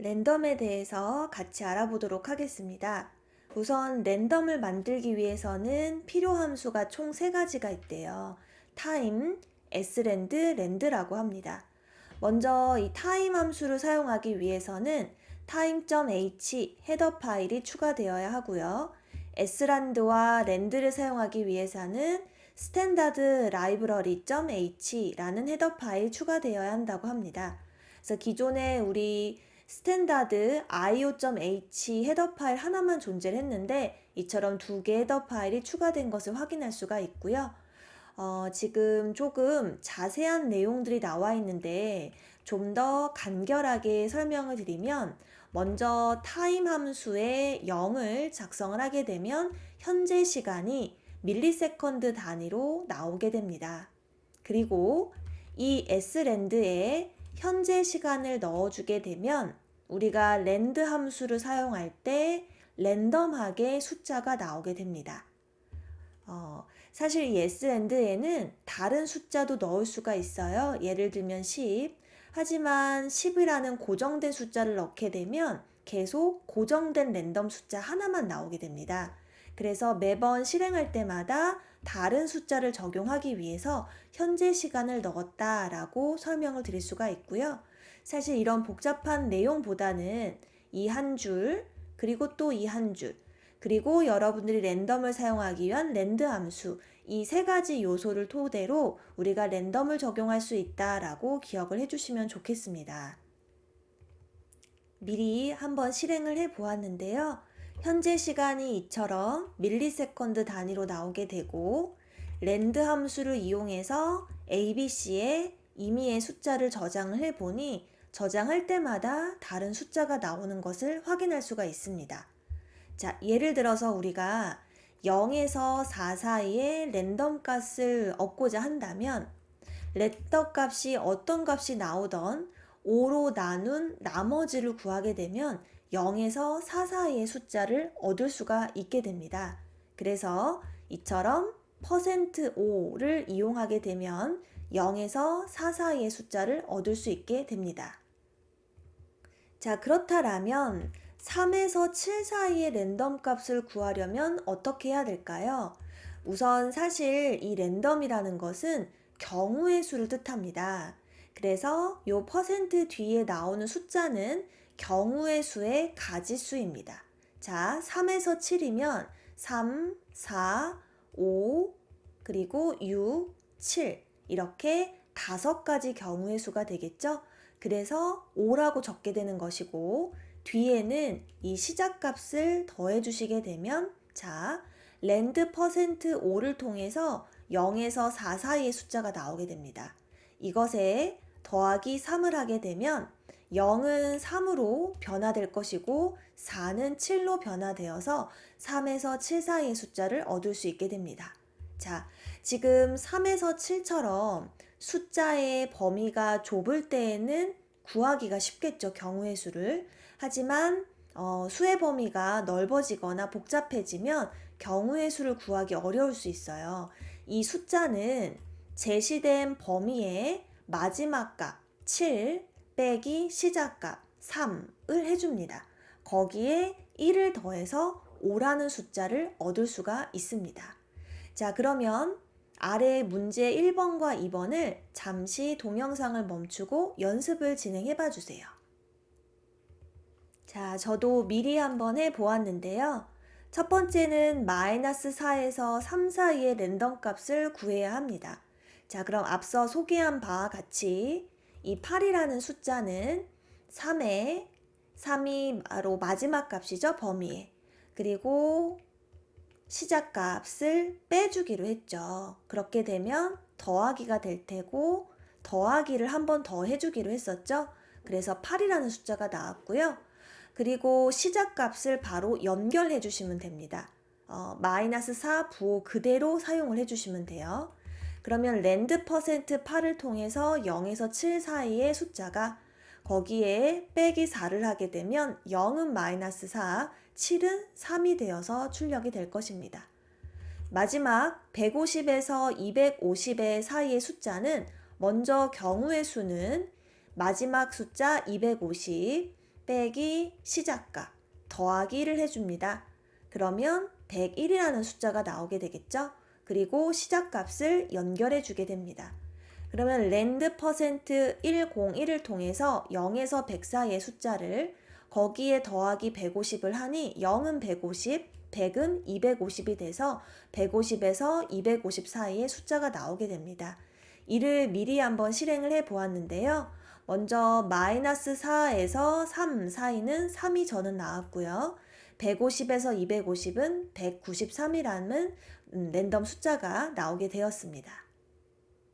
랜덤에 대해서 같이 알아보도록 하겠습니다. 우선 랜덤을 만들기 위해서는 필요 함수가 총 3가지가 있대요. 타임, srand, land라고 합니다. 먼저 이 타임 함수를 사용하기 위해서는 time.h 헤더 파일이 추가되어야 하고요. srand와 land를 사용하기 위해서는 standard library.h라는 헤더 파일 추가되어야 한다고 합니다. 그래서 기존에 우리 스탠다드 io.h 헤더 파일 하나만 존재를 했는데 이처럼 2개 헤더 파일이 추가된 것을 확인할 수가 있고요. 지금 조금 자세한 내용들이 나와 있는데 좀 더 간결하게 설명을 드리면 먼저 타임 함수의 0을 작성을 하게 되면 현재 시간이 밀리세컨드 단위로 나오게 됩니다. 그리고 이 srand에 현재 시간을 넣어주게 되면 우리가 랜드 함수를 사용할 때 랜덤하게 숫자가 나오게 됩니다. 사실 이 srand에는 다른 숫자도 넣을 수가 있어요. 예를 들면 10. 하지만 10이라는 고정된 숫자를 넣게 되면 계속 고정된 랜덤 숫자 하나만 나오게 됩니다. 그래서 매번 실행할 때마다 다른 숫자를 적용하기 위해서 현재 시간을 넣었다라고 설명을 드릴 수가 있고요. 사실 이런 복잡한 내용보다는 이 한 줄, 그리고 또 이 한 줄, 그리고 여러분들이 랜덤을 사용하기 위한 랜드 함수, 이 3가지 요소를 토대로 우리가 랜덤을 적용할 수 있다라고 기억을 해주시면 좋겠습니다. 미리 한번 실행을 해 보았는데요. 현재 시간이 이처럼 밀리세컨드 단위로 나오게 되고 랜드 함수를 이용해서 ABC에 임의의 숫자를 저장을 해보니 저장할 때마다 다른 숫자가 나오는 것을 확인할 수가 있습니다. 자, 예를 들어서 우리가 0에서 4 사이에 랜덤 값을 얻고자 한다면 랜덤 값이 어떤 값이 나오던 5로 나눈 나머지를 구하게 되면 0에서 4 사이의 숫자를 얻을 수가 있게 됩니다. 그래서 이처럼 %5를 이용하게 되면 0에서 4 사이의 숫자를 얻을 수 있게 됩니다. 자, 그렇다면 3에서 7 사이의 랜덤 값을 구하려면 어떻게 해야 될까요? 우선 사실 이 랜덤이라는 것은 경우의 수를 뜻합니다. 그래서 요 퍼센트 뒤에 나오는 숫자는 경우의 수의 가지수입니다. 자, 3에서 7이면 3, 4, 5, 그리고 6, 7 이렇게 5가지 경우의 수가 되겠죠? 그래서 5라고 적게 되는 것이고 뒤에는 이 시작값을 더해 주시게 되면 자, 랜드 %5를 통해서 0에서 4 사이의 숫자가 나오게 됩니다. 이것에 더하기 3을 하게 되면 0은 3으로 변화될 것이고 4는 7로 변화되어서 3에서 7 사이의 숫자를 얻을 수 있게 됩니다. 자, 지금 3에서 7처럼 숫자의 범위가 좁을 때에는 구하기가 쉽겠죠, 경우의 수를. 하지만 수의 범위가 넓어지거나 복잡해지면 경우의 수를 구하기 어려울 수 있어요. 이 숫자는 제시된 범위의 마지막 값 7 빼기 시작값 3을 해줍니다. 거기에 1을 더해서 5라는 숫자를 얻을 수가 있습니다. 자, 그러면 아래 문제 1번과 2번을 잠시 동영상을 멈추고 연습을 진행해 봐 주세요. 자, 저도 미리 한번 해 보았는데요. 첫 번째는 -4에서 3 사이의 랜덤 값을 구해야 합니다. 자, 그럼 앞서 소개한 바와 같이 이 8이라는 숫자는 3이 바로 마지막 값이죠, 범위에. 그리고 시작값을 빼주기로 했죠. 그렇게 되면 더하기가 될 테고 더하기를 한 번 더 해주기로 했었죠. 그래서 8이라는 숫자가 나왔고요. 그리고 시작값을 바로 연결해 주시면 됩니다. -4 부호 그대로 사용을 해주시면 돼요. 그러면 랜드 %8을 통해서 0에서 7 사이의 숫자가 거기에 빼기 4를 하게 되면 0은 -4, 7은 3이 되어서 출력이 될 것입니다. 마지막 150에서 250의 사이의 숫자는 먼저 경우의 수는 마지막 숫자 250 빼기 시작값 더하기 1을 해줍니다. 그러면 101이라는 숫자가 나오게 되겠죠? 그리고 시작값을 연결해 주게 됩니다. 그러면 rand %101을 통해서 0에서 100 사이의 숫자를 거기에 더하기 150을 하니 0은 150, 100은 250이 돼서 150에서 250 사이의 숫자가 나오게 됩니다. 이를 미리 한번 실행을 해 보았는데요. 먼저 마이너스 4에서 3 사이는 3이 저는 나왔고요. 150에서 250은 193이라는 랜덤 숫자가 나오게 되었습니다.